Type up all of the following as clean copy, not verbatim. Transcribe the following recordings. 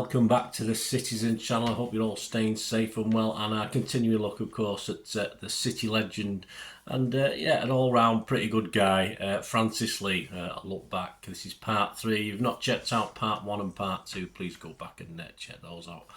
welcome back to the Citizen channel. I hope you're all staying safe and well, and I continue to look, of course, at the City legend and an all-round pretty good guy, Francis Lee. I'll look back. This is part 3. If you've not checked out part 1 and part 2, please go back and check those out.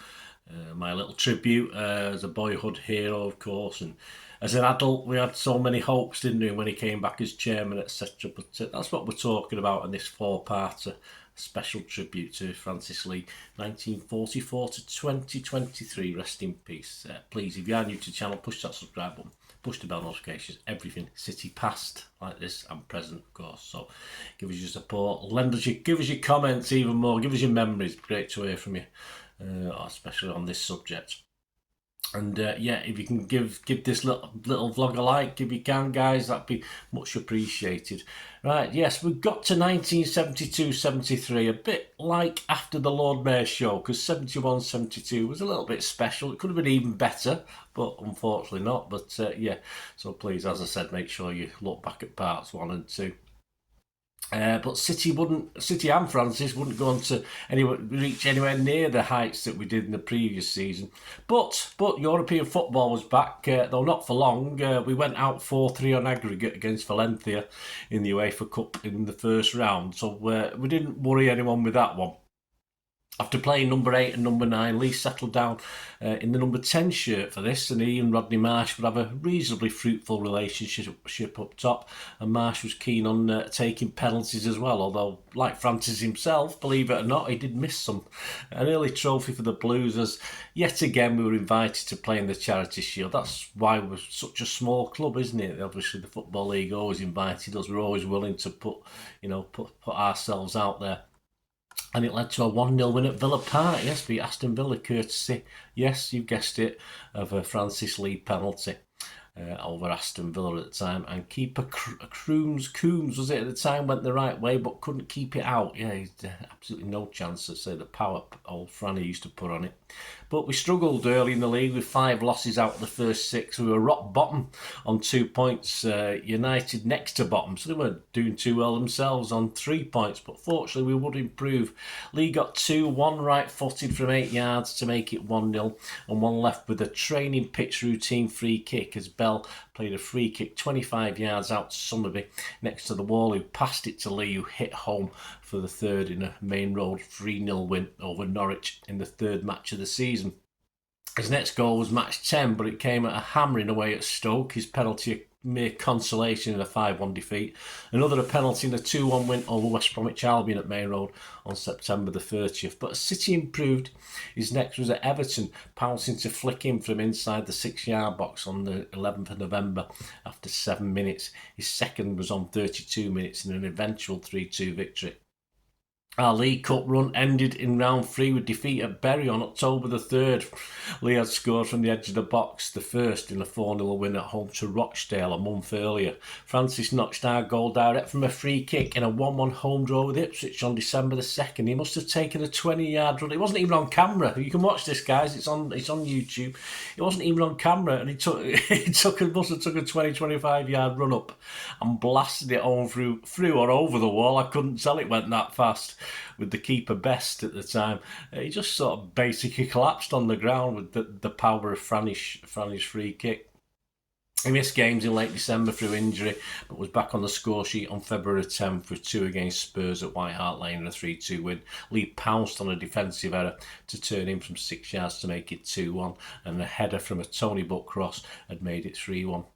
My little tribute as a boyhood hero, of course, and as an adult we had so many hopes, didn't we, when he came back as chairman, etc. But that's what we're talking about in this 4-parter. Special tribute to Francis Lee, 1944 to 2023. Rest in peace. Please, if you are new to the channel, push that subscribe button, push the bell notifications, everything City past like this and present, of course. So give us your support, give us your comments even more, give us your memories. Great to hear from you, especially on this subject. And if you can give this little vlog a like, if you can, guys, that'd be much appreciated. Right, yes, we've got to 1972-73, a bit like after the Lord Mayor's show, because 71-72 was a little bit special. It could have been even better, but unfortunately not. But so please, as I said, make sure you look back at parts 1 and 2. But City and Francis wouldn't go on to reach anywhere near the heights that we did in the previous season. But European football was back, though not for long. We went out 4-3 on aggregate against Valencia in the UEFA Cup in the first round, so we didn't worry anyone with that one. After playing number 8 and number 9, Lee settled down in the number 10 shirt for this, and he and Rodney Marsh would have a reasonably fruitful relationship up top, and Marsh was keen on taking penalties as well, although, like Francis himself, believe it or not, he did miss some. An early trophy for the Blues, as yet again we were invited to play in the Charity Shield. That's why we're such a small club, isn't it? Obviously the Football League always invited us. We're always willing to put ourselves out there. And it led to a 1-0 win at Villa Park, yes, beat Aston Villa, courtesy, yes, you guessed it, of a Francis Lee penalty over Aston Villa at the time. And keeper Coombs, was it, at the time, went the right way, but couldn't keep it out. Yeah, he's absolutely no chance to say the power old Franny used to put on it. But we struggled early in the league with 5 losses out of the first 6. We were rock bottom on 2 points. United next to bottom, so they weren't doing too well themselves on 3 points. But fortunately, we would improve. Lee got 2, one right-footed from 8 yards to make it 1-0, and one left with a training pitch routine free kick as Bell played a free kick 25 yards out to Summerby next to the wall, who passed it to Lee, who hit home for the third in a main road 3-0 win over Norwich in the 3rd match of the season. His next goal was match 10, but it came at a hammering away at Stoke. His penalty a mere consolation in a 5-1 defeat. Another a penalty in a 2-1 win over West Bromwich Albion at Main Road on September the 30th. But as City improved, his next was at Everton, pouncing to flick in from inside the 6-yard box on the 11th of November after 7 minutes. His second was on 32 minutes in an eventual 3-2 victory. Our League Cup run ended in round 3 with defeat at Bury on October the 3rd. Lee had scored from the edge of the box, the first in a 4-0 win at home to Rochdale a month earlier. Francis notched our goal direct from a free kick in a 1-1 home draw with Ipswich on December the 2nd. He must have taken a 20-yard run. It wasn't even on camera. You can watch this, guys. It's on YouTube. It wasn't even on camera, and must have took a 20-25-yard run up and blasted it on through or over the wall. I couldn't tell, it went that fast. With the keeper Best at the time, he just sort of basically collapsed on the ground with the power of Franny's free kick. He missed games in late December through injury, but was back on the score sheet on February 10th with 2 against Spurs at White Hart Lane and a 3-2 win. Lee pounced on a defensive error to turn in from 6 yards to make it 2-1, and a header from a Tony Butt cross had made it 3-1.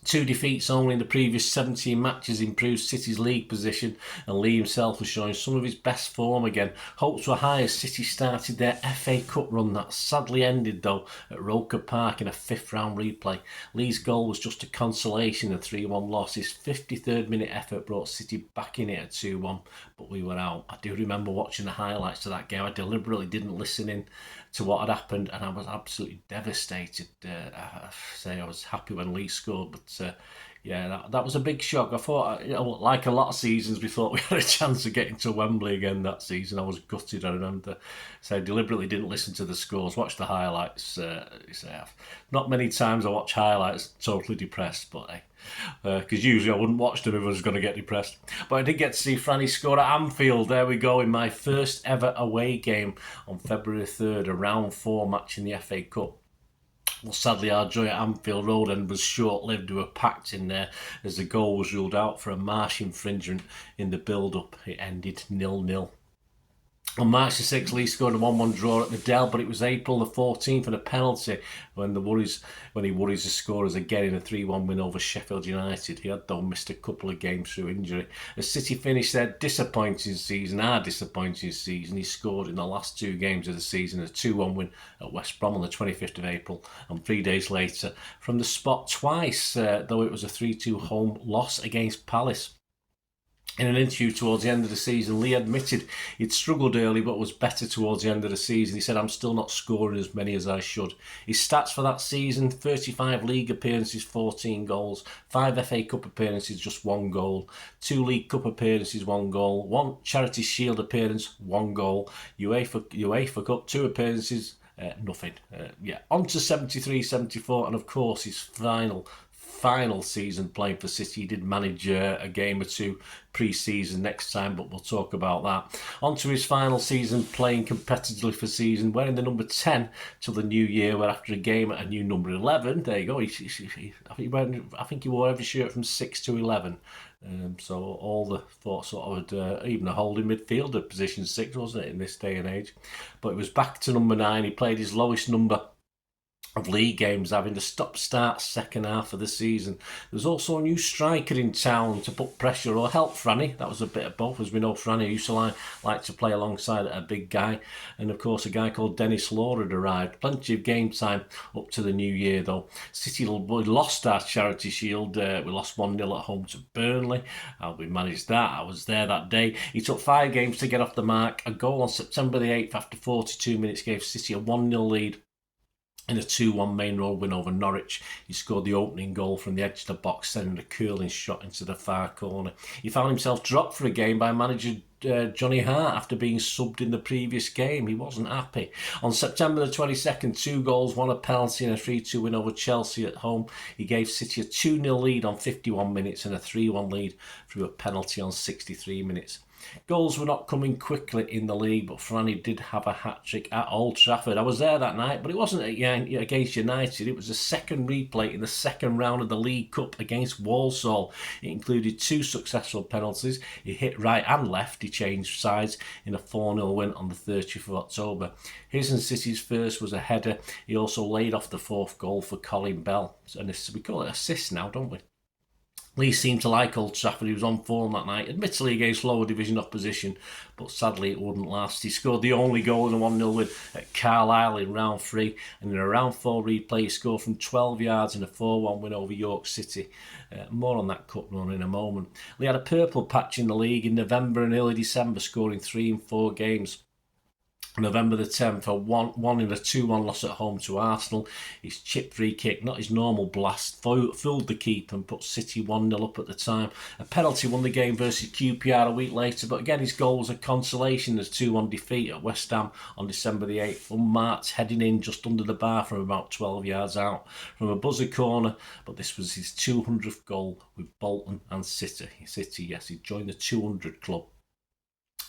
2 defeats only in the previous 17 matches improved City's league position, and Lee himself was showing some of his best form again. Hopes were high as City started their FA Cup run that sadly ended, though, at Roker Park in a 5th round replay. Lee's goal was just a consolation in the 3-1 loss. His 53rd minute effort brought City back in it at 2-1, but we were out. I do remember watching the highlights of that game. I deliberately didn't listen in to what had happened, and I was absolutely devastated. I was happy when Lee scored, but yeah, that was a big shock. I thought, like a lot of seasons, we thought we had a chance of getting to Wembley again that season. I was gutted, I remember. So I deliberately didn't listen to the scores, watch the highlights. Not many times I watch highlights totally depressed, but because usually I wouldn't watch them if I was going to get depressed. But I did get to see Franny score at Anfield. There we go, in my first ever away game on February 3rd, a round 4 match in the FA Cup. Well, sadly, our joy at Anfield Road End was short-lived. We were packed in there as the goal was ruled out for a March infringement in the build-up. It ended 0-0. On March the 6th, Lee scored a 1-1 draw at the Dell, but it was April the 14th and a penalty when he worries the scorers again in a 3-1 win over Sheffield United. He had, though, missed a couple of games through injury. As City finished their disappointing season, he scored in the last 2 games of the season, a 2-1 win at West Brom on the 25th of April, and 3 days later from the spot twice, though it was a 3-2 home loss against Palace. In an interview towards the end of the season, Lee admitted he'd struggled early but was better towards the end of the season. He said, "I'm still not scoring as many as I should." His stats for that season: 35 league appearances, 14 goals, 5 FA Cup appearances, just 1 goal, 2 League Cup appearances, 1 goal, 1 Charity Shield appearance, 1 goal, UEFA Cup, 2 appearances, nothing. On to 73-74, and of course his final season playing for City. He did manage a game or 2 pre-season next time, but we'll talk about that. On to his final season playing competitively for season, wearing the number 10 till the new year, where after a game at a new number 11, there you go, I think he wore every shirt from 6 to 11. So all the thoughts sort of even a holding midfielder, position 6, wasn't it, in this day and age? But it was back to number 9. He played his lowest number of league games, having to stop-start second half of the season. There's also a new striker in town to put pressure or help Franny. That was a bit of both. As we know, Franny used to like to play alongside a big guy. And of course, a guy called Dennis Law had arrived. Plenty of game time up to the new year, though. City lost our Charity Shield. We lost 1-0 at home to Burnley. How we managed that? I was there that day. He took 5 games to get off the mark. A goal on September the 8th after 42 minutes gave City a 1-0 lead in a 2-1 main road win over Norwich. He scored the opening goal from the edge of the box, sending a curling shot into the far corner. He found himself dropped for a game by manager Johnny Hart after being subbed in the previous game. He wasn't happy. On September the 22nd, 2 goals, 1 a penalty and a 3-2 win over Chelsea at home. He gave City a 2-0 lead on 51 minutes and a 3-1 lead through a penalty on 63 minutes. Goals were not coming quickly in the league, but Franny did have a hat-trick at Old Trafford. I was there that night, but it wasn't against United. It was a second replay in the second round of the League Cup against Walsall. It included 2 successful penalties. He hit right and left. He changed sides in a 4-0 win on the 30th of October. His and City's first was a header. He also laid off the 4th goal for Colin Bell. And we call it assists now, don't we? Lee seemed to like Old Trafford. He was on form that night, admittedly against lower division opposition, but sadly it wouldn't last. He scored the only goal in a 1-0 win at Carlisle in round 3, and in a round 4 replay he scored from 12 yards in a 4-1 win over York City. More on that cup run in a moment. Lee had a purple patch in the league in November and early December, scoring 3 in 4 games. November the 10th, a 1 in a 2-1 loss at home to Arsenal. His chip free kick, not his normal blast, fooled the keeper and put City 1-0 up at the time. A penalty won the game versus QPR a week later, but again his goal was a consolation as 2-1 defeat at West Ham on December the 8th. Unmarked, heading in just under the bar from about 12 yards out from a buzzer corner, but this was his 200th goal with Bolton and City. Yes, he joined the 200 club.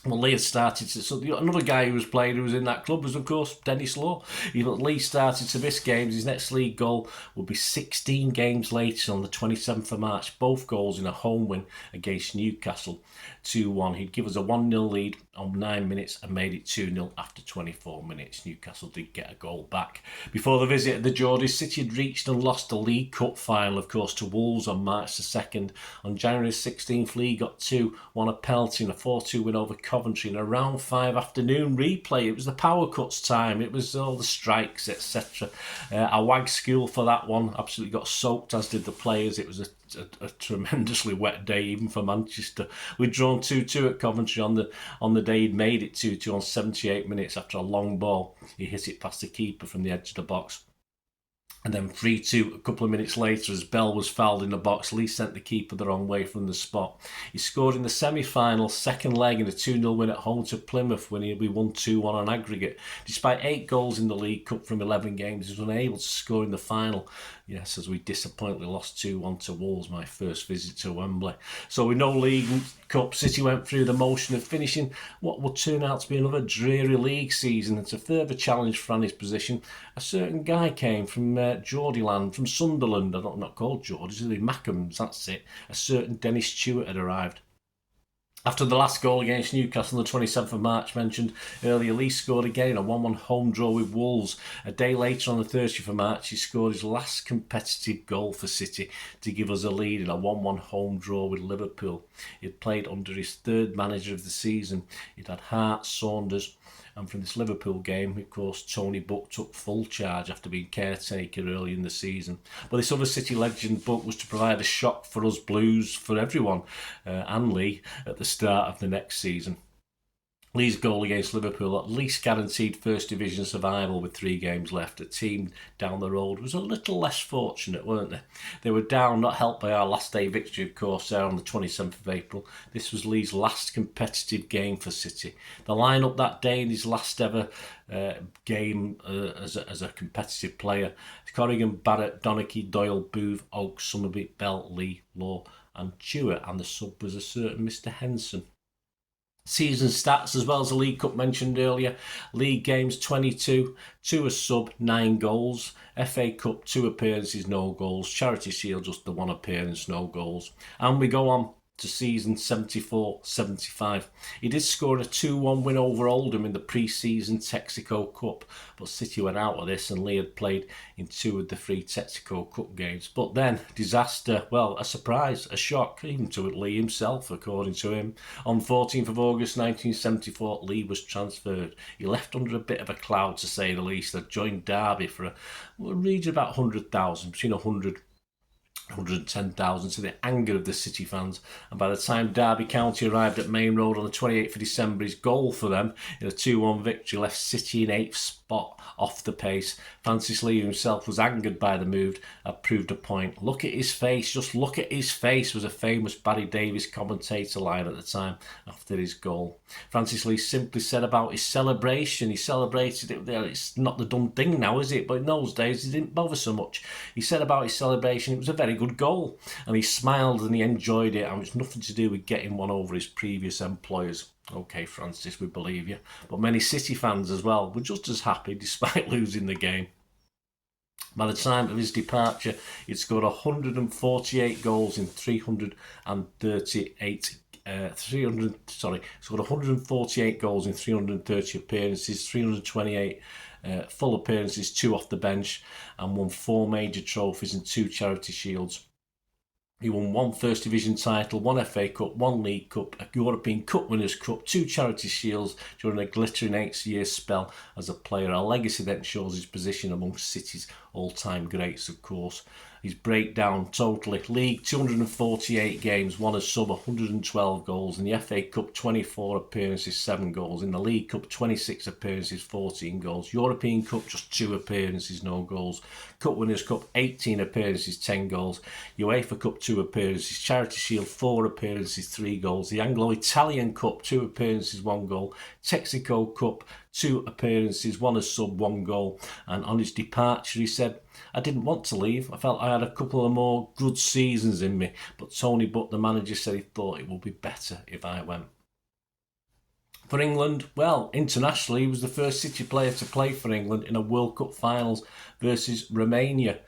Well, Lee had started to... So another guy who was in that club was, of course, Dennis Law. Lee started to miss games. His next league goal would be 16 games later on the 27th of March. Both goals in a home win against Newcastle, 2-1. He'd give us a 1-0 lead on 9 minutes and made it 2-0 after 24 minutes. Newcastle did get a goal back. Before the visit at the Geordies, City had reached and lost the League Cup final, of course, to Wolves on March the 2nd. On January 16th, Lee got 2, 1 a penalty and a 4-2 win over Coventry in a round 5 afternoon replay. It was the power cuts time. It was all the strikes, etc. I wagged school for that one. Absolutely got soaked, as did the players. It was a tremendously wet day, even for Manchester. We'd drawn 2-2 at Coventry on the day he'd made it 2-2 on 78 minutes after a long ball. He hit it past the keeper from the edge of the box. And then 3-2 a couple of minutes later as Bell was fouled in the box. Lee sent the keeper the wrong way from the spot. He scored in the semi-final, second leg in a 2-0 win at home to Plymouth when we won 2-1 on aggregate. Despite 8 goals in the League Cup from 11 games, he was unable to score in the final. Yes, as we disappointingly lost 2-1 to Wolves, my first visit to Wembley. So with no League Cup, City went through the motion of finishing what would turn out to be another dreary league season. And to further challenge Franny's position, a certain guy came from Geordieland, from Sunderland. I'm not called Geordies, they're Mackhams, that's it. A certain Dennis Stewart had arrived. After the last goal against Newcastle on the 27th of March mentioned earlier, Lee scored again, a 1-1 home draw with Wolves. A day later on the 30th of March, he scored his last competitive goal for City to give us a lead in a 1-1 home draw with Liverpool. He had played under his third manager of the season. He'd had Hart, Saunders, and from this Liverpool game, of course, Tony Buck took full charge after being caretaker early in the season. But this other City legend, Buck, was to provide a shock for us Blues, for everyone, and Lee, at the start of the next season. Lee's goal against Liverpool at least guaranteed First Division survival with 3 games left. A team down the road was a little less fortunate, weren't they? They were down, not helped by our last day victory, of course, there on the 27th of April. This was Lee's last competitive game for City. The line-up that day in his last ever game as a competitive player: Corrigan, Barrett, Donachie, Doyle, Booth, Oakes, Summerby, Bell, Lee, Law and Stewart, and the sub was a certain Mr Henson. Season stats as well as the League Cup mentioned earlier. League games 22, 2 as sub, 9 goals. FA Cup 2 appearances, no goals. Charity Shield just the 1 appearance, no goals. And we go on to season 74-75. He did score a 2-1 win over Oldham in the pre-season Texaco Cup, but City went out of this and Lee had played in 2 of the 3 Texaco Cup games. But then, disaster, well, a surprise, a shock, even to Lee himself, according to him. On 14th of August 1974, Lee was transferred. He left under a bit of a cloud, to say the least. Had joined Derby for a region of about 100,000, between 110,000, to the anger of the City fans. And by the time Derby County arrived at Main Road on the 28th of December, his goal for them in a 2-1 victory left City in 8th spot off the pace. Francis Lee himself was angered by the move, had proved a point. Look at his face, just look at his face, was a famous Barry Davies commentator line at the time after his goal. Francis Lee simply said about his celebration, he celebrated it there. It's not the done thing now, is it? But in those days, he didn't bother so much. He said about his celebration, it was a very good goal, and he smiled and he enjoyed it, and it's nothing to do with getting one over his previous employers. Okay, Francis, we believe you. But many City fans as well were just as happy despite losing the game. By the time of his departure, he'd scored 148 goals in 338 scored 148 goals in 330 appearances, 328 full appearances, 2 off the bench, and won 4 major trophies and 2 charity shields. He won 1 First Division title, 1 FA Cup, 1 League Cup, a European Cup Winners' Cup, 2 Charity Shields during a glittering 8-year spell as a player. A legacy that ensures his position amongst City's all-time greats, of course. His breakdown totally: League 248 games, 1 as sub, 112 goals. In the FA Cup 24 appearances, 7 goals. In the League Cup 26 appearances, 14 goals. European Cup just 2 appearances, no goals. Cup Winners' Cup 18 appearances, 10 goals. UEFA Cup 2 appearances. Charity Shield 4 appearances, 3 goals. The Anglo-Italian Cup 2 appearances, 1 goal. Texaco Cup 2 appearances, 1 as sub, 1 goal. And on his departure he said, "I didn't want to leave. I felt I had a couple of more good seasons in me, but Tony Buck, the manager, said he thought it would be better if I went." For England, well, internationally, he was the first City player to play for England in a World Cup finals versus Romania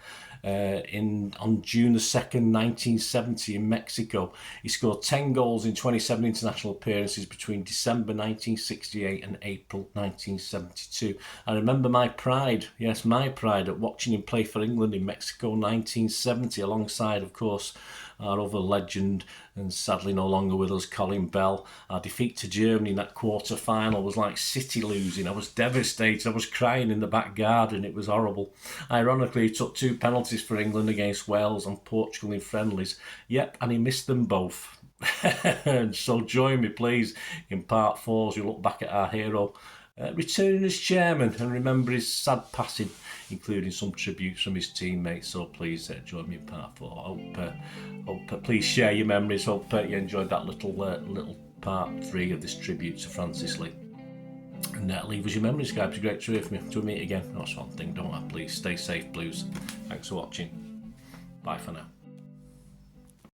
on June the 2nd, 1970 in Mexico. He scored 10 goals in 27 international appearances between December 1968 and April 1972. I remember my pride, yes, my pride at watching him play for England in Mexico 1970 alongside, of course, our other legend and sadly no longer with us, Colin Bell. Our defeat to Germany in that quarter-final was like City losing. I was devastated. I was crying in the back garden. It was horrible. Ironically, he took 2 penalties for England against Wales and Portugal in friendlies. Yep, and he missed them both. So join me, please, in part 4 as we look back at our hero returning as chairman, and remember his sad passing, including some tributes from his teammates. So please join me in part 4. Hope please share your memories. Hope you enjoyed that little part 3 of this tribute to Francis Lee. And leave us your memories, guys. It'd be great to hear from you. Till we meet again. That's one thing, don't I? Please stay safe, Blues. Thanks for watching. Bye for now.